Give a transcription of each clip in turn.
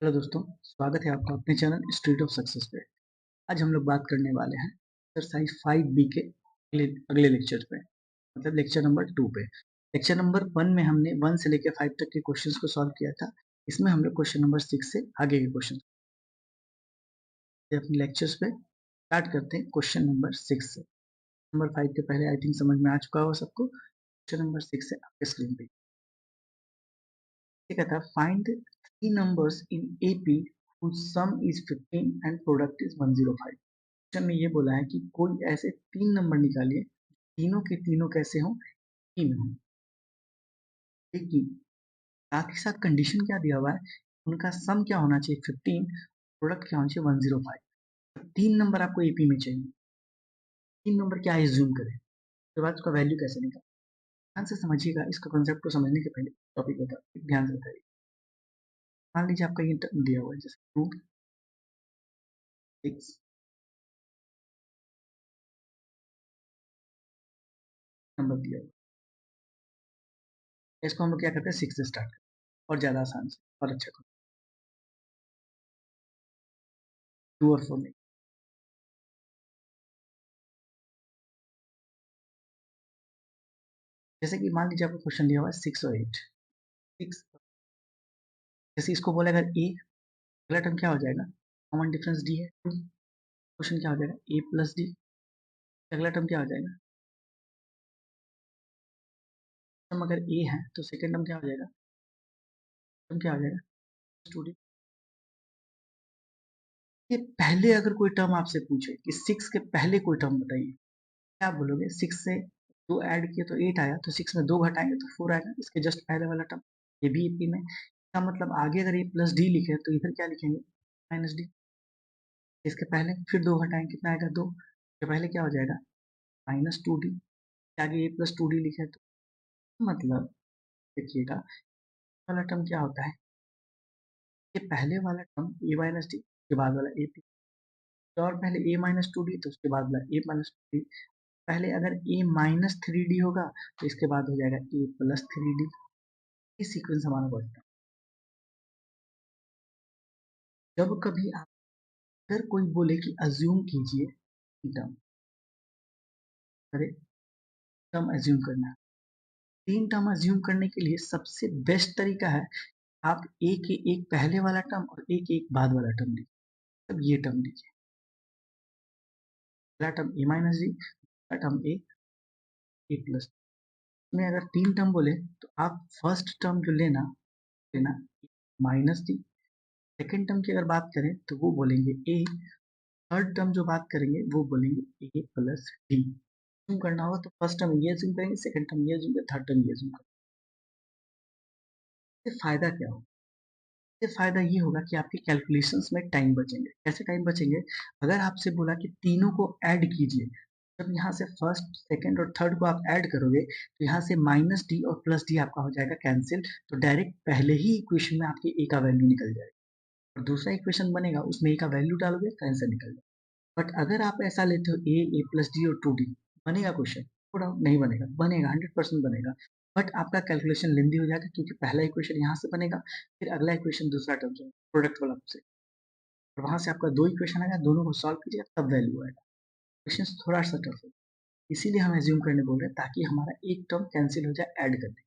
Hello दोस्तों, स्वागत है आपका अपने चैनल स्ट्रीट ऑफ सक्सेस पे। आज हम लोग बात करने वाले हैं एक्सरसाइज 5B के अगले अगले लेक्चर पे, मतलब लेक्चर नंबर 2 पे। लेक्चर नंबर 1 में हमने 1 से लेकर 5 तक के क्वेश्चंस को सॉल्व किया था। इसमें हम लोग क्वेश्चन नंबर 6 से आगे के क्वेश्चन अपने लेक्चर्स पे स्टार्ट करते हैं क्वेश्चन नंबर 6 से। नंबर 5 के पहले आई थिंक समझ में आ चुका होगा सबको। क्वेश्चन नंबर 6 है आपके स्क्रीन पे। ये कहता है find 3 numbers in AP whose sum is 15 and product is 105। Question में ये बोला है कि कोई ऐसे 3 नंबर निकालिए, तीनों के तीनों कैसे हों, ई में हों। लेकिन साथ ही साथ कंडीशन क्या दिया हुआ है, उनका सम क्या होना चाहिए 15, प्रोडक्ट क्या होना चाहिए 105। 3 नंबर आपको एपी में चाहिए। 3 नंबर क्या एज्यूम करें, उसके बाद उसका वैल्यू कैसे निकालें। ध्यान से समझिएगा, इसका कॉन्सेप्ट को समझने के पहले टॉपिक बता ध्यान से बताइए। मान लीजिए आपका ये टर्म दिया हुआ है, जैसे 2 6 नंबर दिया हुआ है। इसको हम लोग क्या करते हैं, 6 से स्टार्ट करते हैं और ज्यादा आसान से और अच्छा 2 और 4 नहीं। जैसे कि मान लीजिए आपको क्वेश्चन दिया हुआ है 6 और 8। 6 जैसे इसको बोला अगर ए, अगला टर्म क्या हो जाएगा, कॉमन डिफरेंस डी है 2। क्वेश्चन क्या हो जाएगा ए प्लस डी। अगला टर्म क्या हो जाएगा, टर्म अगर ए है तो सेकंड टर्म क्या हो जाएगा, टर्म क्या हो जाएगा स्टूडेंट। ये पहले अगर कोई टर्म आपसे पूछे कि 6 के पहले कोई टर्म बताइए, क्या आप बोलोगे, 6 से 2 ऐड किए तो 8 आया, तो 6 में 2 घटाएंगे तो 4 आएगा। इसके जस्ट पहले वाला टर्म ये भी एपी में। इसका मतलब आगे अगर ए प्लस डी लिखे तो इधर क्या लिखेंगे माइनस डी। इसके पहले फिर 2 घटाएंगे कितना आएगा 2। इसके पहले क्या हो जाएगा माइनस 2 डी। आगे ए प्लस 2 डी लिखे तो मतलब देखिएगा वाला टर्म क्या होता है, ये पहले वाला टर्म ए माइनस डी, उसके बाद वाला ए पी। तो और पहले ए माइनस 2 डी तो उसके बाद वाला ए माइनस 2 डी। पहले अगर ए माइनस 3 डी होगा तो इसके बाद हो जाएगा ए प्लस 3 डी। ये सीक्वेंस हमारा बढ़ता है। जब कभी आप अगर कोई बोले कि अज्यूम कीजिए टर्म, अरे टर्म अज्यूम करना है, 3 टर्म अज्यूम करने के लिए सबसे बेस्ट तरीका है आप ए के एक पहले वाला टर्म और ए के एक बाद वाला टर्म लीजिए। तब ये टर्म लीजिए, पहला टर्म ए माइनस डी, दूसरा टर्म ए प्लस। में अगर 3 टर्म बोले तो आप फर्स्ट टर्म जो लेना लेना माइनस डी। सेकेंड टर्म की अगर बात करें तो वो बोलेंगे ए। थर्ड टर्म जो बात करेंगे वो बोलेंगे ए प्लस डी। जूम करना होगा तो फर्स्ट टर्म ये जूम करेंगे, सेकंड टर्म ये जूम करेंगे, थर्ड टर्म ये जूम करेंगे। फायदा क्या होगा, इससे फायदा ये होगा कि आपके कैलकुलेशंस में टाइम बचेंगे। कैसे टाइम बचेंगे, अगर आपसे बोला कि तीनों को ऐड कीजिए, जब यहाँ से फर्स्ट सेकंड और थर्ड को आप ऐड करोगे तो यहाँ से माइनस डी और प्लस डी आपका हो जाएगा कैंसिल। तो डायरेक्ट पहले ही इक्वेशन में आपके ए का वैल्यू निकल जाएगा और दूसरा इक्वेशन बनेगा उसमें ए का वैल्यू डालोगे तो आंसर निकल जाएगा। बट अगर आप ऐसा लेते हो ए प्लस डी और 2 डी, बनेगा क्वेश्चन, थोड़ा नहीं बनेगा, बनेगा 100% बनेगा। बट आपका कैलकुलेशन लेंदी हो जाएगा क्योंकि पहला इक्वेशन यहाँ से बनेगा, फिर अगला इक्वेशन दूसरा टर्म से प्रोडक्ट वाला से, और वहां से आपका 2 इक्वेशन आएगा, दोनों को सॉल्व कीजिएगा तब वैल्यू आएगा। क्वेश्चन थोड़ा सा टफ है, इसीलिए हम एज्यूम करने बोल रहे हैं ताकि हमारा एक टर्म कैंसिल हो जाए ऐड करके।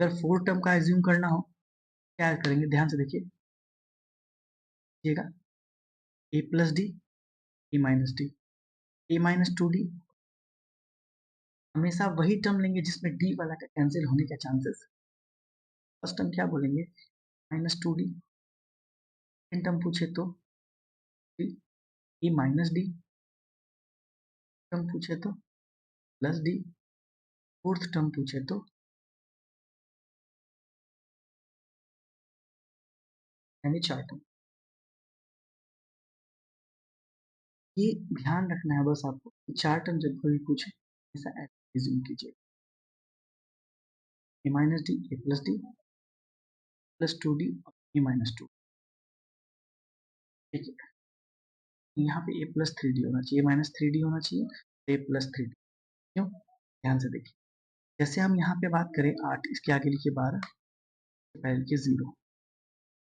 अगर 4 टर्म का एज्यूम करना हो क्या करेंगे, ध्यान से देखिएगा, ए प्लस डी, ए माइनस डी, ए माइनस 2 डी। हमेशा वही टर्म लेंगे जिसमें डी वाला का कैंसिल होने का चांसेस। फर्स्ट टर्म क्या बोलेंगे -2 डी। सेकेंड टर्म पूछे तो ए माइनस डी, टर्म पूछे तो प्लस डी, फोर्थ टर्म पूछे तो यानी 4 टर्म। ये ध्यान रखना है बस आपको, 4 टर्म जब कोई पूछे ऐसा एज्यूम कीजिए, ए minus D, A plus 2 D और ए माइनस 2। ठीक है, यहाँ पे ए प्लस 3 डी होना चाहिए, माइनस 3 डी होना चाहिए, ए प्लस 3 डी। क्यों, ध्यान से देखिए, जैसे हम यहाँ पे बात करें 8, इसके आगे लिखिए 12, पहले लिखिए 0।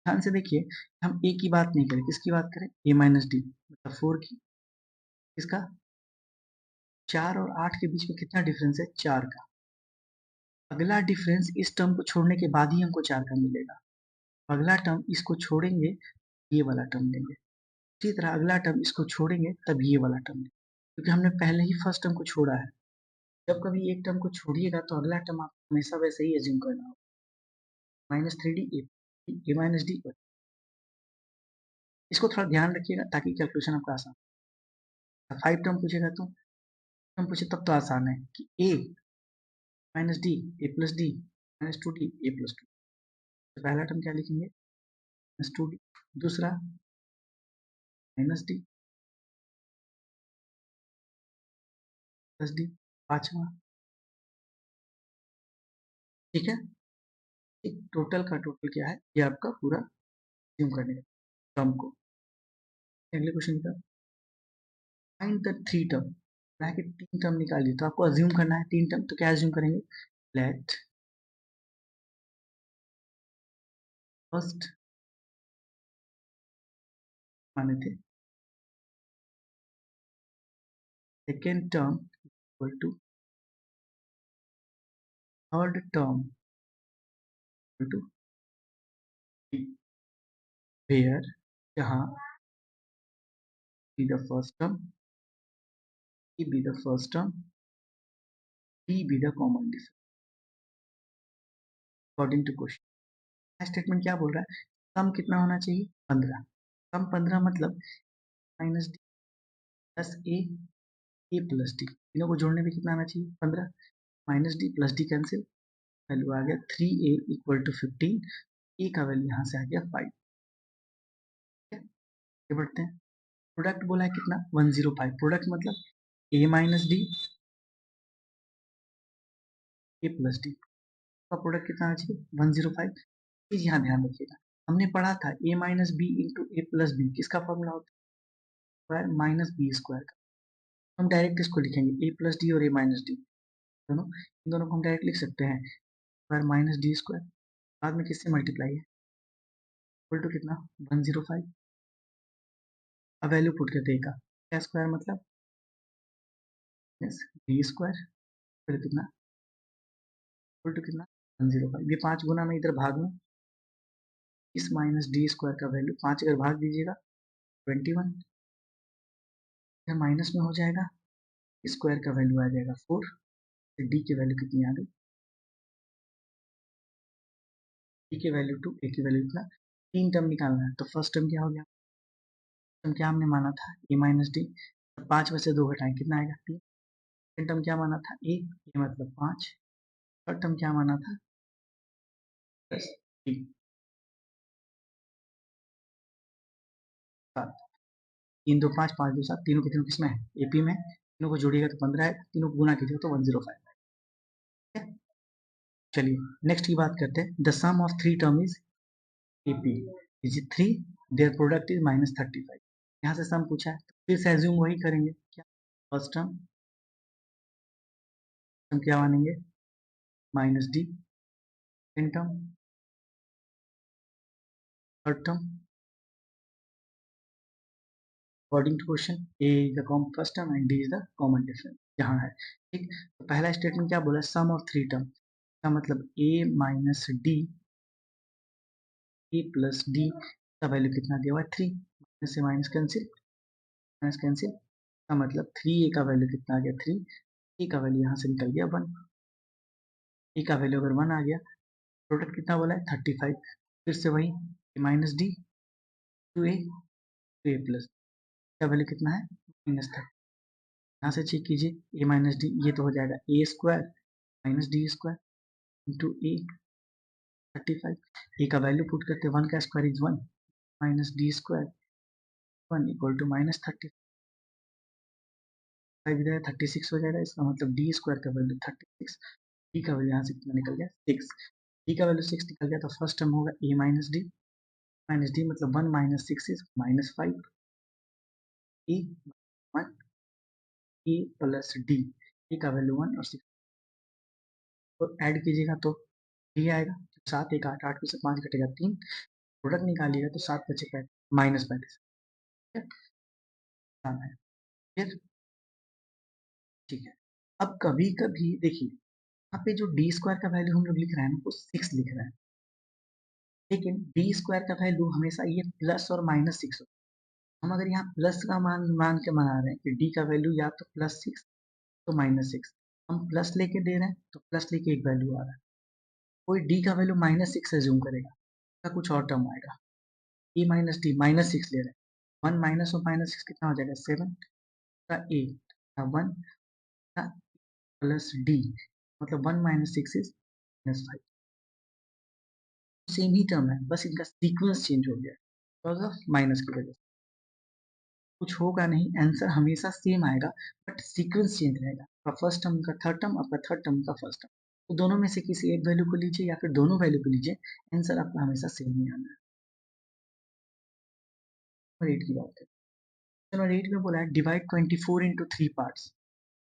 ध्यान से देखिए, हम ए की बात नहीं करें, किसकी बात करें? ए माइनस डी मतलब 4 की। इसका 4 और 8 के बीच में कितना डिफरेंस है? 4 का। अगला डिफरेंस इस टर्म को छोड़ने के बाद ही हमको 4 का मिलेगा। अगला टर्म इसको छोड़ेंगे, ये वाला टर्म लेंगे। इसी तरह अगला टर्म इसको छोड़ेंगे तब ये वाला टर्म लेंगे, क्योंकि हमने पहले ही फर्स्ट टर्म को छोड़ा है। जब कभी एक टर्म को छोड़िएगा तो अगला टर्म आपको हमेशा वैसे ही एज्यूम करना होगा। -3d ए माइनस डी। इसको थोड़ा ध्यान रखिएगा ताकि कैलकुलेशन आपका आसान। 5 टर्म पूछेगा तो टर्म पूछे तब तो आसान है कि A minus D A plus D minus 2d A plus 2। तो पहला टर्म क्या लिखेंगे? -2d। दूसरा माइनस डी प्लस डी। पांचवा, ठीक है। एक टोटल का टोटल क्या है? ये आपका पूरा एज्यूम करने का टर्म को। अगले क्वेश्चन का फाइंड द 3 टर्म। कि 3 टर्म निकालिए तो आपको अज्यूम करना है 3 टर्म, तो क्या अज्यूम करेंगे? लेट फर्स्ट माने थे second term equal to third term equal to where जहाँ be the first term, A be the first term, D be the common difference according to question. Statement क्या बोल रहा है? सम कितना होना चाहिए? 15। सम 15 मतलब minus D plus A plus D, तीनों को जोड़ने में कितना आना चाहिए? 15। Minus D plus D cancel, value आ गया 3a इक्वल टू 15। ए का वैल्यू यहाँ से आ गया 5। आगे बढ़ते हैं। प्रोडक्ट बोला है कितना? 105। प्रोडक्ट मतलब A minus D A plus D का प्रोडक्ट कितना आना चाहिए? 105। चीज यहाँ ध्यान रखिएगा, हमने पढ़ा था ए माइनस बी इंटू ए प्लस बी किसका फॉर्मूला होता है? स्क्वायर माइनस बी स्क्वायर का। हम डायरेक्ट इसको लिखेंगे ए प्लस डी और ए माइनस डी दोनों, इन दोनों को हम डायरेक्ट लिख सकते हैं स्क्वायर माइनस डी स्क्वायर, बाद में किससे मल्टीप्लाई है? इक्वल टू कितना? 105। अब वैल्यू पुट करते हैं का क्या स्क्वायर मतलब बी स्क्वायर, फिर कितना इक्वल टू कितना? 105। ये 5 गुना में इधर भाग में इस माइनस डी स्क्वायर का वैल्यू 5 अगर भाग दीजिएगा 21, इधर माइनस में हो जाएगा, स्क्वायर का वैल्यू आ जाएगा 4। डी की वैल्यू कितनी आ गई? डी की वैल्यू 2, ए की वैल्यू कितना? 3 टर्म निकालना है तो फर्स्ट टर्म क्या हो गया? टर्म क्या हमने माना था? ए माइनस डी। 5 में से 2 घटाएं कितना आएगा? 3। सेकंड टर्म क्या माना था? ए मतलब 5। थर्ड टर्म क्या माना था? Plus D 7। 3 2 5 5 2 7, तीनों के तीनों किसमें है? एपी में। तीनों को जोड़िएगा तो 15 है, तीनों को गुना कीजिएगा तो 105 है। चलिए नेक्स्ट की बात करते हैं। The sum of 3 term is AP is 3, their product is -35। यहाँ से सम पूछा है तो फिर से एज्यूम वही करेंगे। क्या? फर्स्ट टर्म हम क्या मानेंगे? Minus D. Second term, third term according to question A is the first term and D is the common difference जहाँ है। ठीक, तो पहला स्टेटमेंट क्या बोला? सम ऑफ 3 टर्म का मतलब A minus D A plus D का वैल्यू कितना दिया हुआ है? 3। माइनस से माइनस कैंसिल, माइनस कैंसिल का मतलब 3a का वैल्यू कितना आ गया? 3। ए का वैल्यू यहाँ से निकल गया 1। ए का वैल्यू अगर 1 आ गया, प्रोडक्ट कितना बोला है? 35। फिर से वही minus D to A plus का वैल्यू कितना है? -30। यहाँ से चेक कीजिए ए माइनस डी, ये तो हो जाएगा A square minus D square into A 35। A का वैल्यू पुट करते 1 का square is 1 minus D square 1 equal to -30। 5 इधर 36 हो जाएगा, इसका मतलब डी स्क्वायर का वैल्यू 36। डी का वैल्यू यहाँ से कितना निकल गया? 6। डी का वैल्यू 6 निकल गया तो फर्स्ट टर्म होगा ए माइनस डी मतलब 1 minus 6 is -5। A 1 A plus D, A का वैल्यू 1 और 6 तो ऐड कीजिएगा तो डी आएगा। 7 1 8, 8 में से 5 घटेगा 3, प्रोडक्ट निकालिएगा तो 7 बचे -35, ठीक है, फिर ठीक है। अब कभी कभी देखिए यहाँ पे जो डी स्क्वायर का वैल्यू हम लोग लिख रहे हैं ना वो 6 लिख रहे हैं, लेकिन डी स्क्वायर का वैल्यू हमेशा ये प्लस और -6 हम अगर यहाँ प्लस का मान मान के बना रहे हैं कि डी का वैल्यू या तो +6 तो -6, हम प्लस लेके दे रहे हैं तो प्लस लेके एक वैल्यू आ रहा है, कोई डी का वैल्यू -6 एज्यूम करेगा का कुछ और टर्म आएगा, ए माइनस डी -6 ले रहे हैं, 1 माइनस और -6 कितना हो जाएगा 7 का ए का 1 का प्लस डी, मतलब 1 - 6 इज -5, सेम ही टर्म है, बस इनका सीक्वेंस चेंज हो गया बिकॉज ऑफ माइनस की वजह से। कुछ होगा नहीं, आंसर हमेशा सेम आएगा बट सीक्वेंस चेंज रहेगा, आपका फर्स्ट टर्म का थर्ड टर्म, आपका थर्ड टर्म का फर्स्ट टर्म, तो दोनों में से किसी एक वैल्यू को लीजिए या फिर दोनों वैल्यू को लीजिए, आंसर आपका हमेशा सेम ही आना है। नंबर 8 की बात करें, नंबर 8 में बोला है डिवाइड 24 इंटू 3 पार्ट्स,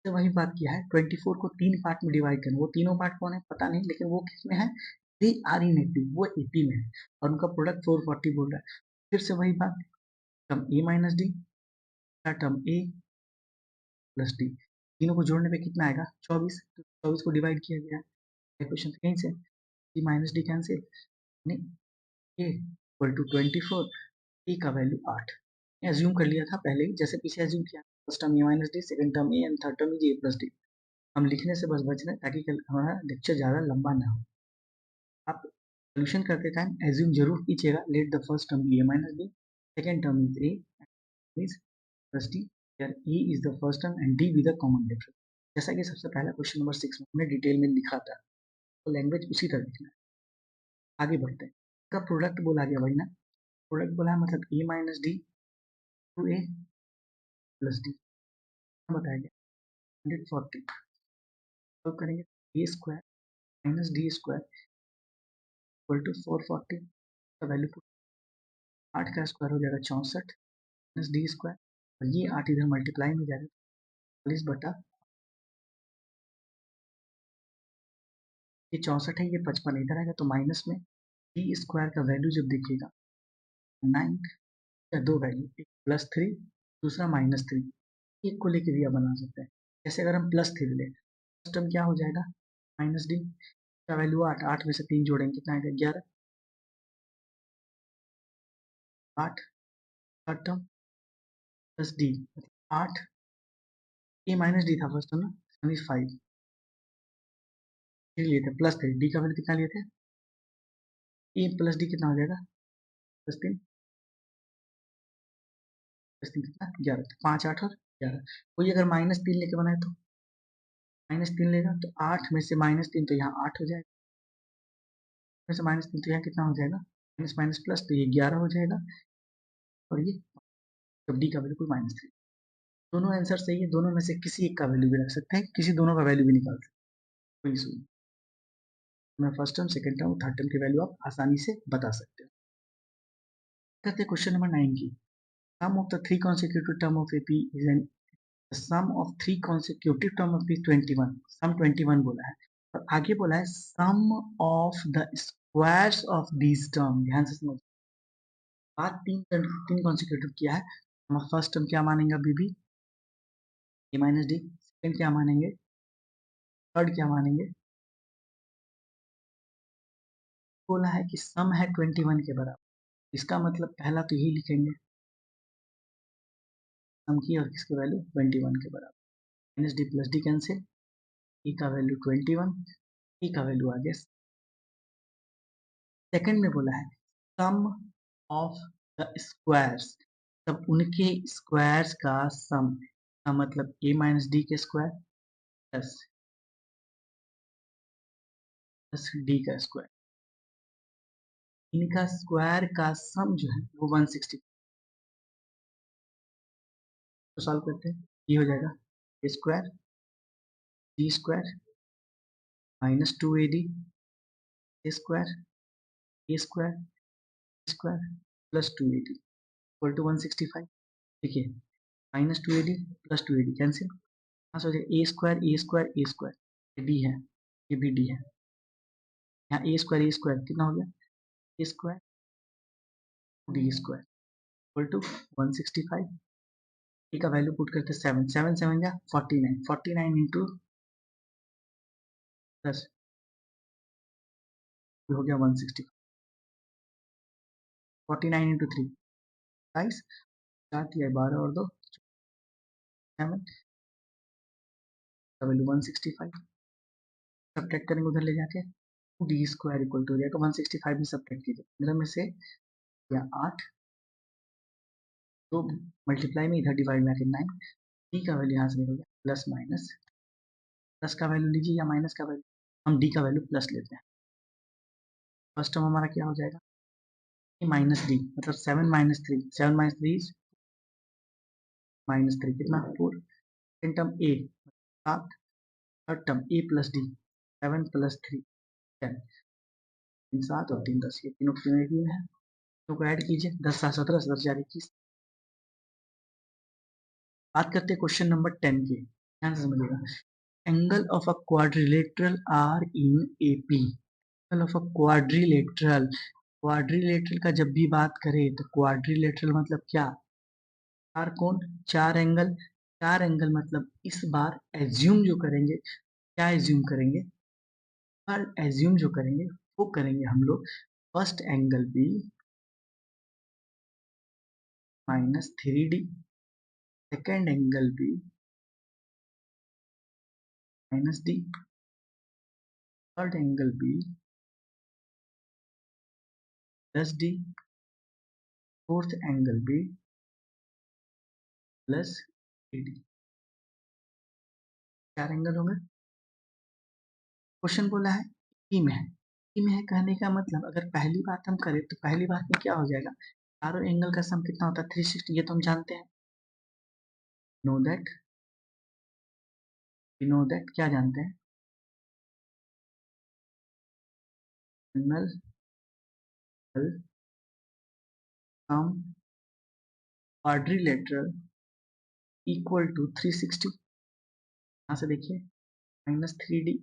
तो वही बात किया है, 24 को 3 पार्ट में डिवाइड करना, वो तीनों पार्ट कौन है पता नहीं, लेकिन वो किस में है, दे आर इन 80, वो 80 में है और उनका प्रोडक्ट 440 बोल रहा है, फिर से वही बात, टर्म ए माइनस डी का टर्म ए प्लस डी, तीनों को जोड़ने पे कितना आएगा 24, तो 24 को डिवाइड किया गया है, क्वेश्चन कहीं से D minus D cancel, A equal to 24, A का वैल्यू 8, एज्यूम कर लिया था पहले ही, जैसे पीछे एज्यूम किया, first term A minus D, second term A and third term A plus D, हम लिखने से बस बच रहे हैं ताकि कल हमारा लेक्चर ज़्यादा लंबा ना हो। आप सोल्यूशन करते टाइम एज्यूम जरूर कीजिएगा, let the first term be A minus B, second term is A is plus D, यार A is the first term and D be the common difference, जैसा कि सबसे पहला क्वेश्चन नंबर 6 में हमने डिटेल में लिखा था, तो लैंग्वेज उसी तरह लिखना है। आगे बढ़ते हैं, इसका प्रोडक्ट बोला गया वही ना, प्रोडक्ट बोला है मतलब A minus D to A plus D, बताया गया 140, तो करेंगे A square minus D square equal to 440 का वैल्यू 8 का स्क्वायर हो जाएगा 64 माइनस डी स्क्वायर, और ये 8 इधर मल्टीप्लाई में जाएगा 40 बटा, ये 64 है, ये 55 इधर आएगा तो माइनस में डी स्क्वायर का वैल्यू जब देखिएगा 9 या दो वैल्यू, एक +3 दूसरा -3, एक को लेके भी आप बना सकते हैं, जैसे अगर हम +3 ले फर्स्ट टर्म क्या हो जाएगा माइनस डी का वैल्यू 8, 8 में से 3 जोड़ेंगे कितना आएगा 11, 8 थर्ड टर्म प्लस डी, 8 ए माइनस डी था फर्स्ट टर्म ना 5, फिर लिए थे +3, डी का वैल्यू कितना लिए थे, ए प्लस डी कितना हो जाएगा +3 +3 कितना 11, तो 5 8 और 11, कोई अगर -3 लेके बनाए तो -3 लेगा तो 8 में से -3 तो यहाँ 8 हो जाएगा, में से -3 तो यहाँ कितना हो जाएगा माइनस माइनस प्लस, तो ये 11 हो जाएगा, और ये जब डी का वैल्यू कोई -3, दोनों आंसर सही है, दोनों में से किसी एक का वैल्यू भी रख सकते हैं, किसी दोनों का वैल्यू भी निकाल सकते हैं, कोई इशू नहीं, मैं first term second term third term की वैल्यू आप आसानी से बता सकते हो। कहते हैं क्वेश्चन नंबर 9 की, sum of the three consecutive term of AP is N, sum of three consecutive term of P 21, sum 21 बोला है, और आगे बोला है sum of the squares of these term, ध्यान से समझ, बात तीन कॉन्सिक्यूटिव किया है, हम फर्स्ट टर्म क्या मानेंगे अभी भी ए माइनस डी, सेकंड क्या मानेंगे, थर्ड क्या मानेंगे, बोला है कि सम है 21 के बराबर, इसका मतलब पहला तो यही लिखेंगे सम की और किसके वैल्यू 21 के बराबर, minus D plus D cancel, E का वैल्यू 21, ई का वैल्यू आ गया, सेकंड में बोला है सम ऑफ द स्क्वायर्स, तब उनके स्क्वायर्स का सम का मतलब ए माइनस डी के स्क्वायर प्लस डी का स्क्वायर, इनका स्क्वायर का सम जो है वो 160, तो सॉल्व करते हैं, ये हो जाएगा A square D square -2ad A square square plus 2ad equal to 165, देखिए -2ad प्लस 2ad कैंसिल, यहाँ से हो जाएगा ए स्क्वायर, ये डी है, ये भी डी है, यहाँ ए स्क्वायर कितना हो गया A square D square equal to 165, D का वैल्यू पुट करते 7 7 7 या 49 49 इंटू 10 हो गया 165, 49 इंटू 3 22, 4 दिया 12 और 2 7 का वैल्यू 165, सब्ट्रैक्ट करेंगे उधर ले जाके डी स्क्वायर इक्वल टू हो जाएगा 165 में सब्ट्रैक्ट कीजिए 15 में से या 8 तो मल्टीप्लाई में इधर डिवाइड में आके 9, डी का वैल्यू यहाँ से निकल गया प्लस माइनस, प्लस का वैल्यू लीजिए या माइनस का वैल्यू, हम डी का वैल्यू प्लस लेते हैं। फर्स्ट टर्म हमारा क्या हो जाएगा माइनस डी, मतलब 7 माइनस 3, 7 माइनस 3 माइनस 3 कितना 4, सेकंड टर्म ए 7, थर्ड टर्म ए प्लस डी 7 प्लस 3 10, 7 और 3 10, ये तीनों तीनों है तो को ऐड कीजिए 10 7 17 17 4 21। बात करते हैं क्वेश्चन नंबर 10 के, ध्यान से समझिएगा। Angle of a quadrilateral are in AP, angle of a quadrilateral, quadrilateral का जब भी बात करें तो क्वाड्रिलेटरल मतलब क्या, चार कोण, चार एंगल, चार एंगल मतलब इस बार एज्यूम जो करेंगे, क्या एज्यूम करेंगे, पर एज्यूम जो करेंगे वो करेंगे हम लोग first angle B minus 3D, second angle B minus D, third angle B plus D, fourth angle B plus D. चार एंगल हो गए। क्वेश्चन बोला है ई में है, ई में है कहने का मतलब अगर पहली बात हम करें तो पहली बात में क्या हो जाएगा, चारों एंगल का सम कितना होता है 360, ये तो हम जानते हैं, नो दैट, नो दैट क्या जानते हैं, angle sum quadrilateral equal to 360, यहाँ से देखिए minus 3D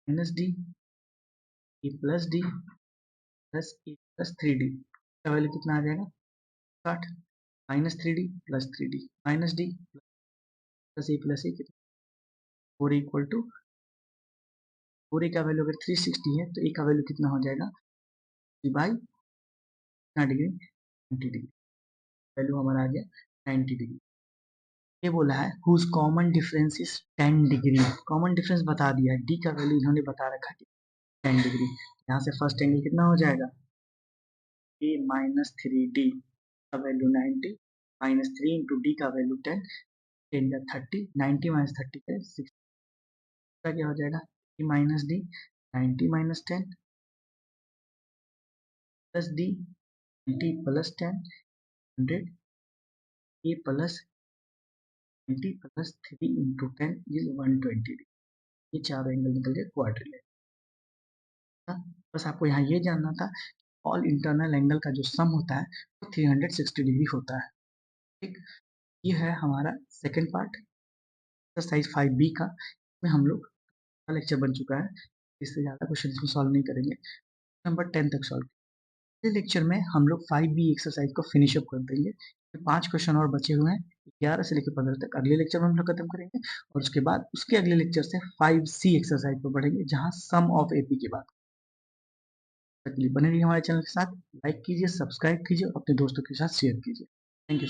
minus D A plus D plus A plus 3D का वैल्यू कितना आ जाएगा 60, minus 3D plus 3D minus D plus A कितना 4 इक्वल टू 4 का वैल्यू अगर 360 है तो ए का वैल्यू कितना हो जाएगा 3 बाई कितना डिग्री 90 डिग्री, वैल्यू हमारा आ गया 90 डिग्री। ये बोला है whose common difference is 10 degree, common difference बता दिया है, डी का वैल्यू इन्होंने बता रखा है 10 डिग्री, यहाँ से फर्स्ट एंगल कितना हो जाएगा ए माइनस 3D का वैल्यू 90 माइनस 3 इंटू डी का वैल्यू 10, 10 का 30, 90 माइनस 30 का 60, क्या हो जाएगा A minus D 90 minus 10 plus D 90 plus 10 100, A plus 90 plus 3 into 10 is 120, ये चार एंगल निकल गए क्वाड्रिलेटरल। बस आपको यहाँ ये जानना था ऑल इंटरनल एंगल का जो सम होता है वो 360 डिग्री होता है। ठीक, ये है हमारा सेकंड पार्ट एक्सरसाइज 5B का, में हम लोग का लेक्चर बन चुका है, इससे ज़्यादा क्वेश्चन इसमें सॉल्व नहीं करेंगे, नंबर 10 तक सॉल्व। अगले लेक्चर में हम लोग 5B एक्सरसाइज को फिनिश अप कर देंगे, 5 क्वेश्चन और बचे हुए हैं 11 से लेकर 15 तक, अगले लेक्चर में हम लोग खत्म करेंगे और उसके बाद उसके अगले लेक्चर से 5C एक्सरसाइज पर बढ़ेंगे जहाँ सम ऑफ एपी की बात बने रहिए हमारे चैनल के साथ, लाइक कीजिए, सब्सक्राइब कीजिए, अपने दोस्तों के साथ शेयर कीजिए। Thank you.